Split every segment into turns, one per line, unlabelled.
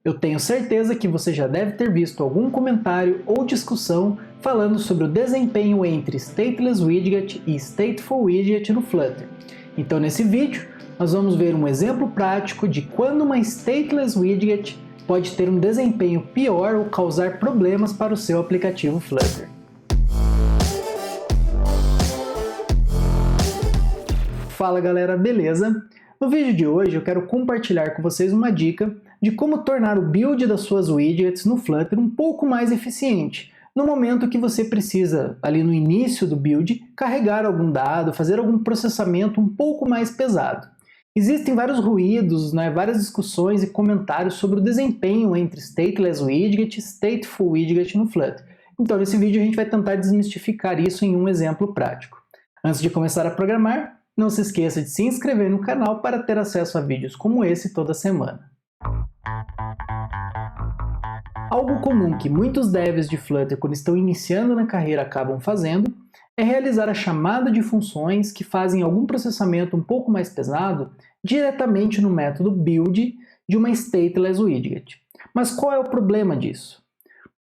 Eu tenho certeza que você já deve ter visto algum comentário ou discussão falando sobre o desempenho entre Stateless Widget e Stateful Widget no Flutter. Então nesse vídeo, nós vamos ver um exemplo prático de quando uma Stateless Widget pode ter um desempenho pior ou causar problemas para o seu aplicativo Flutter. Fala galera, beleza? No vídeo de hoje eu quero compartilhar com vocês uma dica de como tornar o build das suas widgets no Flutter um pouco mais eficiente, no momento que você precisa, ali no início do build, carregar algum dado, fazer algum processamento um pouco mais pesado. Existem vários ruídos, várias discussões e comentários sobre o desempenho entre Stateless Widget e Stateful Widget no Flutter. Então nesse vídeo a gente vai tentar desmistificar isso em um exemplo prático. Antes de começar a programar, não se esqueça de se inscrever no canal para ter acesso a vídeos como esse toda semana. Algo comum que muitos devs de Flutter, quando estão iniciando na carreira, acabam fazendo é realizar a chamada de funções que fazem algum processamento um pouco mais pesado diretamente no método build de uma Stateless Widget. Mas qual é o problema disso?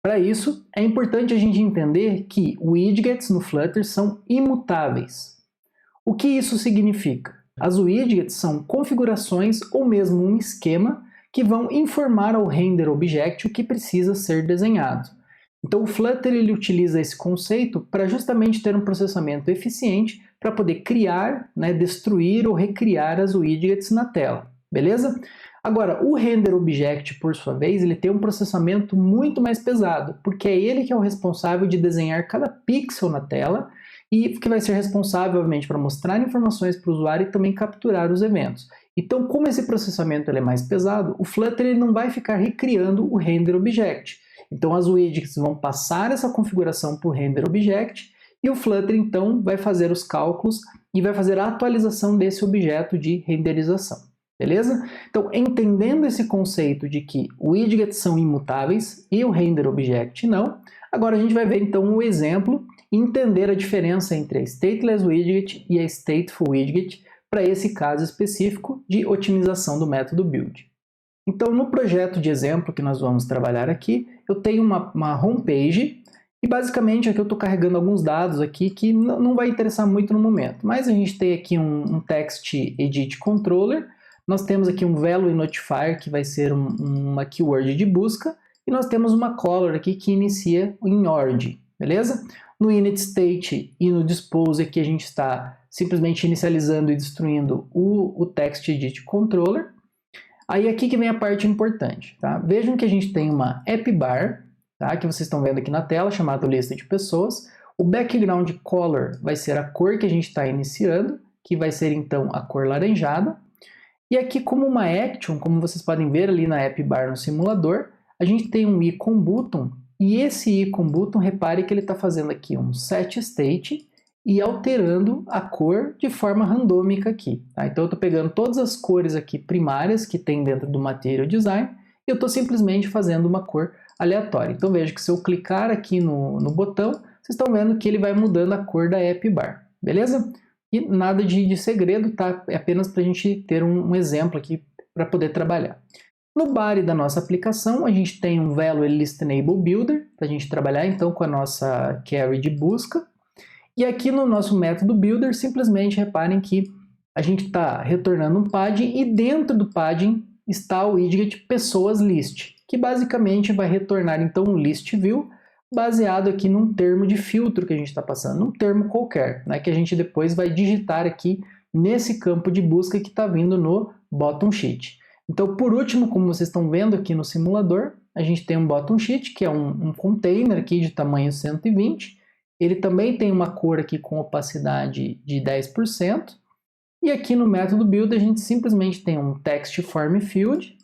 Para isso, é importante a gente entender que widgets no Flutter são imutáveis. O que isso significa? As widgets são configurações ou mesmo um esquema que vão informar ao render object o que precisa ser desenhado. Então o Flutter ele utiliza esse conceito para justamente ter um processamento eficiente para poder criar, destruir ou recriar as widgets na tela, beleza? Agora, o render object, por sua vez, ele tem um processamento muito mais pesado, porque é ele que é o responsável de desenhar cada pixel na tela e que vai ser responsável, obviamente, para mostrar informações para o usuário e também capturar os eventos. Então, como esse processamento ele é mais pesado, o Flutter ele não vai ficar recriando o render object. Então, as widgets vão passar essa configuração para o render object e o Flutter, então, vai fazer os cálculos e vai fazer a atualização desse objeto de renderização. Beleza? Então, entendendo esse conceito de que widgets são imutáveis e o render object não, agora a gente vai ver, então, o exemplo e entender a diferença entre a Stateless Widget e a Stateful Widget para esse caso específico de otimização do método build. Então, no projeto de exemplo que nós vamos trabalhar aqui, eu tenho uma homepage e basicamente aqui eu estou carregando alguns dados aqui que não vai interessar muito no momento, mas a gente tem aqui um text edit controller, nós temos aqui um value notifier que vai ser uma keyword de busca e nós temos uma color aqui que inicia em origin, beleza? No init state e no dispose aqui a gente está simplesmente inicializando e destruindo o text edit controller. Aí aqui que vem a parte importante, tá? Vejam que a gente tem uma app bar, tá? Que vocês estão vendo aqui na tela, chamada lista de pessoas. O background color vai ser a cor que a gente está iniciando, que vai ser então a cor laranjada. E aqui como uma action, como vocês podem ver ali na app bar no simulador, a gente tem um icon button. E esse icon button, repare que ele está fazendo aqui um set state e alterando a cor de forma randômica aqui. Tá? Então eu estou pegando todas as cores aqui primárias que tem dentro do Material Design e eu estou simplesmente fazendo uma cor aleatória. Então veja que se eu clicar aqui no botão, vocês estão vendo que ele vai mudando a cor da app bar, beleza? E nada de segredo, tá? É apenas para a gente ter um exemplo aqui para poder trabalhar. No body da nossa aplicação, a gente tem um Value Listenable Builder, para a gente trabalhar então com a nossa query de busca. E aqui no nosso método Builder, simplesmente reparem que a gente está retornando um padding e dentro do padding está o widget Pessoas List, que basicamente vai retornar então um List View, baseado aqui num termo de filtro que a gente está passando, num termo qualquer, que a gente depois vai digitar aqui nesse campo de busca que está vindo no Bottom Sheet. Então, por último, como vocês estão vendo aqui no simulador, a gente tem um bottom sheet, que é um container aqui de tamanho 120. Ele também tem uma cor aqui com opacidade de 10%. E aqui no método build a gente simplesmente tem um text form field.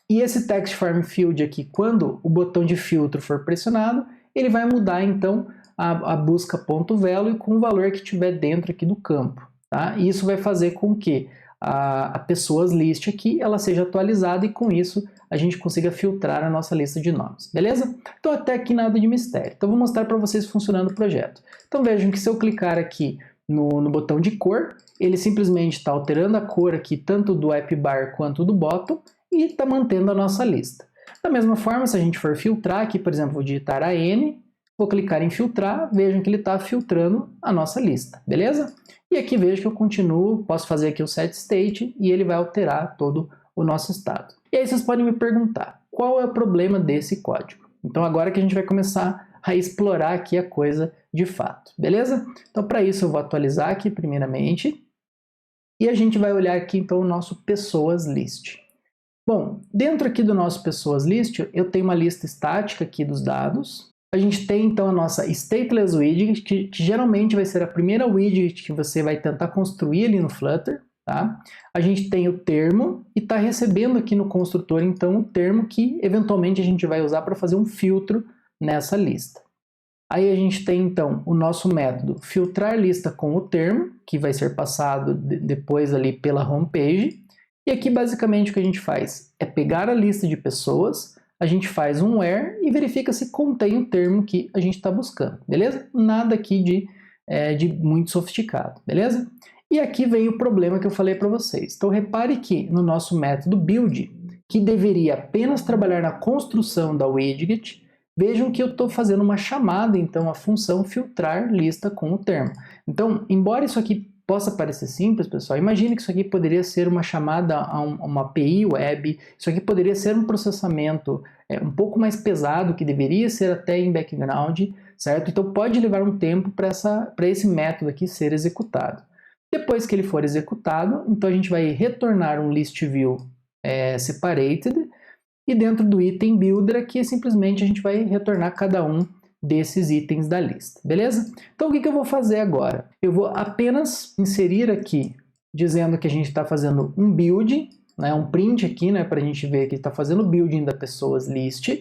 E esse text form field aqui, quando o botão de filtro for pressionado, ele vai mudar então a busca.value com o valor que tiver dentro aqui do campo. Tá? E isso vai fazer com que a pessoas list aqui ela seja atualizada e com isso a gente consiga filtrar a nossa lista de nomes, beleza? Então até aqui nada de mistério. Então vou mostrar para vocês funcionando o projeto. Então vejam que se eu clicar aqui no botão de cor, ele simplesmente está alterando a cor aqui tanto do app bar quanto do bottom e está mantendo a nossa lista. Da mesma forma, se a gente for filtrar aqui, por exemplo, vou digitar AN, vou clicar em filtrar, vejam que ele está filtrando a nossa lista, beleza? E aqui vejo que eu continuo, posso fazer aqui o set state e ele vai alterar todo o nosso estado. E aí vocês podem me perguntar, qual é o problema desse código? Então agora que a gente vai começar a explorar aqui a coisa de fato, beleza? Então para isso eu vou atualizar aqui primeiramente e a gente vai olhar aqui então o nosso pessoas list. Bom, dentro aqui do nosso pessoas list eu tenho uma lista estática aqui dos dados. A gente tem então a nossa stateless widget, que geralmente vai ser a primeira widget que você vai tentar construir ali no Flutter. Tá? A gente tem o termo e está recebendo aqui no construtor então o termo que eventualmente a gente vai usar para fazer um filtro nessa lista. Aí a gente tem então o nosso método filtrar lista com o termo, que vai ser passado depois ali pela homepage. E aqui basicamente o que a gente faz é pegar a lista de pessoas, a gente faz um where e verifica se contém o termo que a gente está buscando, beleza? Nada aqui de muito sofisticado, beleza? E aqui vem o problema que eu falei para vocês. Então repare que no nosso método build, que deveria apenas trabalhar na construção da widget, vejam que eu estou fazendo uma chamada então à função filtrar lista com o termo. Então, embora isso aqui possa parecer simples, pessoal, imagine que isso aqui poderia ser uma chamada a uma API web, isso aqui poderia ser um processamento um pouco mais pesado, que deveria ser até em background, certo? Então pode levar um tempo para esse método aqui ser executado. Depois que ele for executado, então a gente vai retornar um list view separated, e dentro do item builder aqui simplesmente a gente vai retornar cada um desses itens da lista, beleza? Então o que eu vou fazer agora? Eu vou apenas inserir aqui, dizendo que a gente está fazendo um build, né, um print aqui, né, para a gente ver que está fazendo o building da pessoas list, e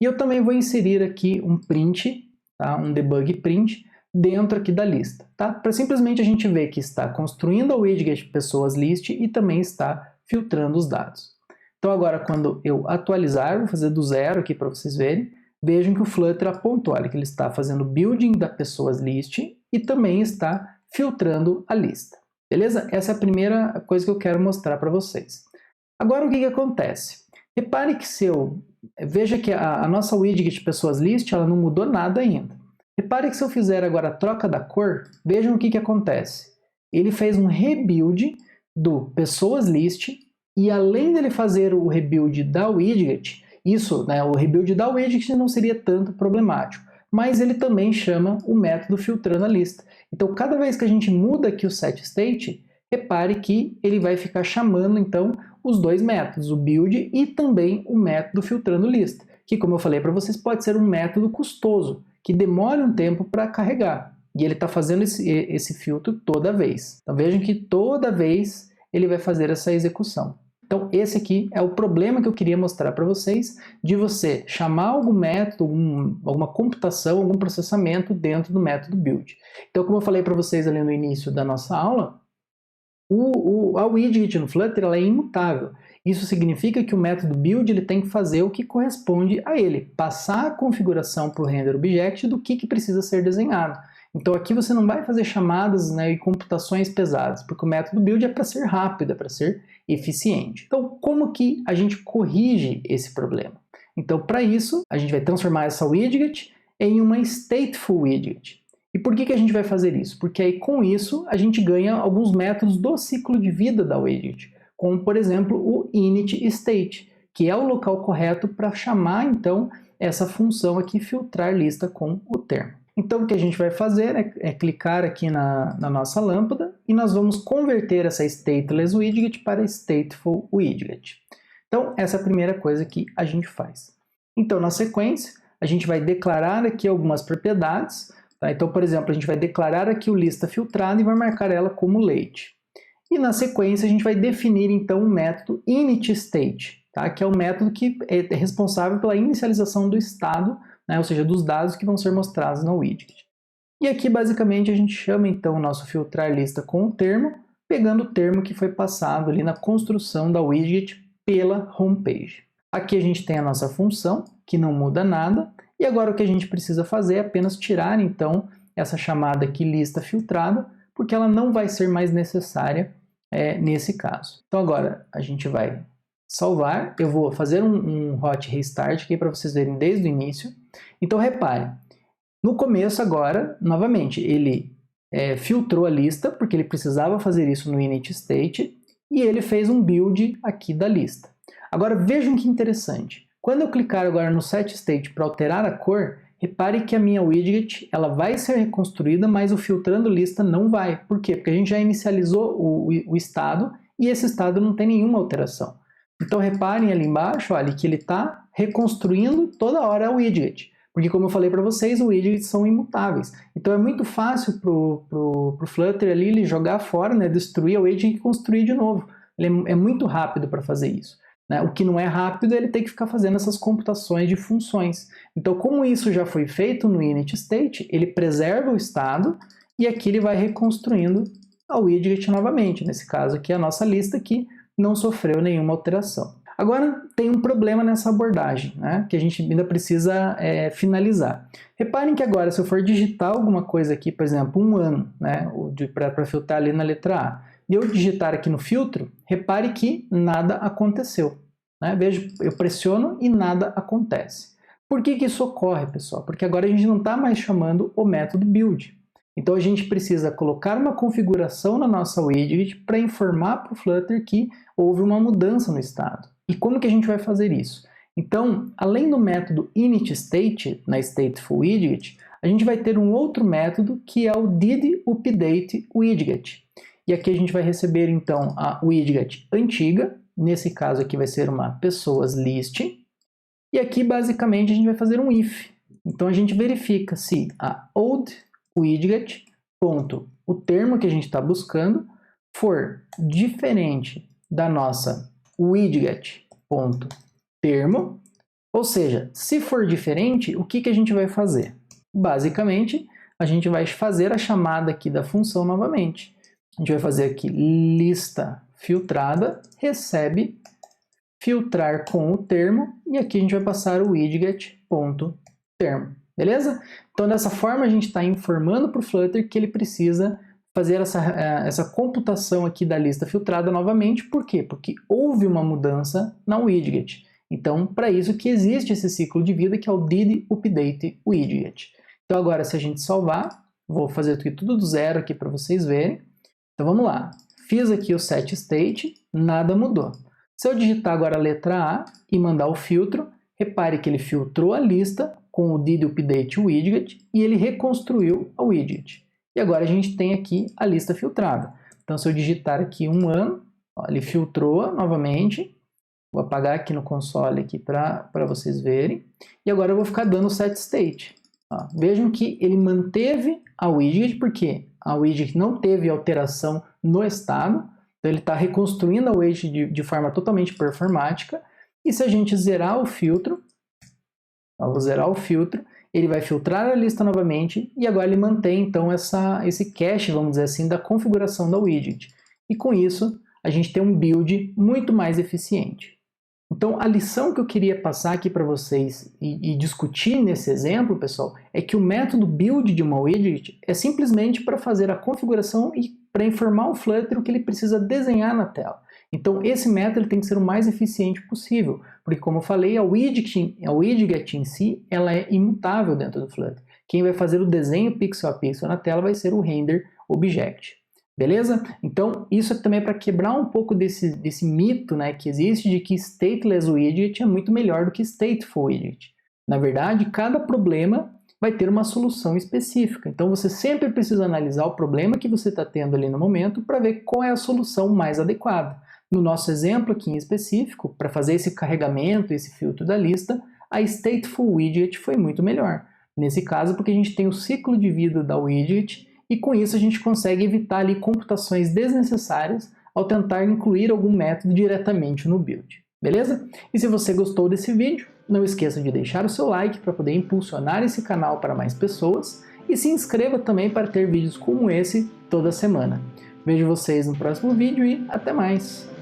eu também vou inserir aqui um print, tá, um debug print, dentro aqui da lista, tá? Para simplesmente a gente ver que está construindo a widget pessoas list e também está filtrando os dados. Então agora quando eu atualizar, vou fazer do zero aqui para vocês verem, vejam que o Flutter apontou, olha, que ele está fazendo building da pessoas list e também está filtrando a lista. Beleza? Essa é a primeira coisa que eu quero mostrar para vocês. Agora o que acontece? Repare que veja que a nossa widget pessoas list ela não mudou nada ainda. Repare que se eu fizer agora a troca da cor, vejam o que acontece. Ele fez um rebuild do pessoas list e além dele fazer o rebuild da widget, isso, né, o rebuild da widget não seria tanto problemático, mas ele também chama o método filtrando a lista. Então, cada vez que a gente muda aqui o set state, repare que ele vai ficar chamando, então, os dois métodos, o build e também o método filtrando lista, que, como eu falei para vocês, pode ser um método custoso, que demora um tempo para carregar. E ele está fazendo esse filtro toda vez. Então, vejam que toda vez ele vai fazer essa execução. Então esse aqui é o problema que eu queria mostrar para vocês, de você chamar algum método, alguma computação, algum processamento dentro do método build. Então como eu falei para vocês ali no início da nossa aula, a widget no Flutter ela é imutável. Isso significa que o método build ele tem que fazer o que corresponde a ele, passar a configuração para o render object do que precisa ser desenhado. Então aqui você não vai fazer chamadas, né, e computações pesadas, porque o método build é para ser rápido, é para ser eficiente. Então como que a gente corrige esse problema? Então para isso a gente vai transformar essa widget em uma stateful widget. E por que a gente vai fazer isso? Porque aí com isso a gente ganha alguns métodos do ciclo de vida da widget, como por exemplo o init_state, que é o local correto para chamar então essa função aqui filtrar lista com o termo. Então o que a gente vai fazer é clicar aqui na nossa lâmpada e nós vamos converter essa stateless widget para stateful widget. Então essa é a primeira coisa que a gente faz. Então na sequência a gente vai declarar aqui algumas propriedades. Tá? Então por exemplo a gente vai declarar aqui o lista filtrada e vai marcar ela como late. E na sequência a gente vai definir então o método initState, tá? Que é o método que é responsável pela inicialização do estado, né? Ou seja, dos dados que vão ser mostrados na widget. E aqui basicamente a gente chama então o nosso filtrar lista com o termo, pegando o termo que foi passado ali na construção da widget pela homepage. Aqui a gente tem a nossa função, que não muda nada, e agora o que a gente precisa fazer é apenas tirar então essa chamada aqui lista filtrada, porque ela não vai ser mais necessária nesse caso. Então agora a gente vai salvar, eu vou fazer um hot restart aqui para vocês verem desde o início. Então repare, no começo agora, novamente, ele filtrou a lista, porque ele precisava fazer isso no init state, e ele fez um build aqui da lista. Agora vejam que interessante, quando eu clicar agora no set state para alterar a cor, repare que a minha widget ela vai ser reconstruída, mas o filtrando lista não vai. Por quê? Porque a gente já inicializou o estado, e esse estado não tem nenhuma alteração. Então reparem ali embaixo, olha, que ele está reconstruindo toda hora o widget. Porque como eu falei para vocês, os widgets são imutáveis. Então é muito fácil para o Flutter ali ele jogar fora, né, destruir o widget e construir de novo. Ele é muito rápido para fazer isso. Né? O que não é rápido é ele ter que ficar fazendo essas computações de funções. Então como isso já foi feito no init state, ele preserva o estado e aqui ele vai reconstruindo a widget novamente. Nesse caso aqui a nossa lista que não sofreu nenhuma alteração. Agora tem um problema nessa abordagem, né, que a gente ainda precisa finalizar. Reparem que agora se eu for digitar alguma coisa aqui, por exemplo, um ano, né, para filtrar ali na letra A, e eu digitar aqui no filtro, repare que nada aconteceu. Né? Veja, eu pressiono e nada acontece. Por que isso ocorre, pessoal? Porque agora a gente não está mais chamando o método build. Então a gente precisa colocar uma configuração na nossa widget para informar para o Flutter que houve uma mudança no estado. E como que a gente vai fazer isso? Então, além do método initState, na statefulWidget, a gente vai ter um outro método que é o didUpdateWidget. E aqui a gente vai receber então a widget antiga, nesse caso aqui vai ser uma pessoaslist, e aqui basicamente a gente vai fazer um if. Então a gente verifica se a old widget, ponto, o termo que a gente está buscando, for diferente da nossa widget, ponto, termo, ou seja, se for diferente, o que a gente vai fazer? Basicamente, a gente vai fazer a chamada aqui da função novamente. A gente vai fazer aqui lista filtrada, recebe, filtrar com o termo, e aqui a gente vai passar o widget, ponto, termo. Beleza? Então, dessa forma, a gente está informando para o Flutter que ele precisa fazer essa computação aqui da lista filtrada novamente. Por quê? Porque houve uma mudança na widget. Então, para isso que existe esse ciclo de vida que é o didUpdateWidget. Então, agora, se a gente salvar, vou fazer aqui tudo do zero aqui para vocês verem. Então, vamos lá. Fiz aqui o set state, nada mudou. Se eu digitar agora a letra A e mandar o filtro, repare que ele filtrou a lista com o didUpdateWidget e ele reconstruiu a widget. E agora a gente tem aqui a lista filtrada. Então se eu digitar aqui um ano, ó, ele filtrou novamente. Vou apagar aqui no console aqui para vocês verem. E agora eu vou ficar dando o set state. Ó, vejam que ele manteve a widget, porque a widget não teve alteração no estado. Então ele está reconstruindo a widget de forma totalmente performática. E se a gente zerar o filtro, eu vou zerar o filtro, ele vai filtrar a lista novamente e agora ele mantém então esse cache, vamos dizer assim, da configuração da widget. E com isso a gente tem um build muito mais eficiente. Então a lição que eu queria passar aqui para vocês e discutir nesse exemplo, pessoal, é que o método build de uma widget é simplesmente para fazer a configuração e para informar o Flutter o que ele precisa desenhar na tela. Então esse método tem que ser o mais eficiente possível, porque como eu falei, a widget em si ela é imutável dentro do Flutter. Quem vai fazer o desenho pixel a pixel na tela vai ser o render object. Beleza? Então isso também é para quebrar um pouco desse mito, né, que existe de que stateless widget é muito melhor do que stateful widget. Na verdade, cada problema vai ter uma solução específica. Então você sempre precisa analisar o problema que você está tendo ali no momento para ver qual é a solução mais adequada. No nosso exemplo aqui em específico, para fazer esse carregamento, esse filtro da lista, a stateful widget foi muito melhor. Nesse caso, porque a gente tem o ciclo de vida da widget e com isso a gente consegue evitar ali computações desnecessárias ao tentar incluir algum método diretamente no build. Beleza? E se você gostou desse vídeo, não esqueça de deixar o seu like para poder impulsionar esse canal para mais pessoas e se inscreva também para ter vídeos como esse toda semana. Vejo vocês no próximo vídeo e até mais!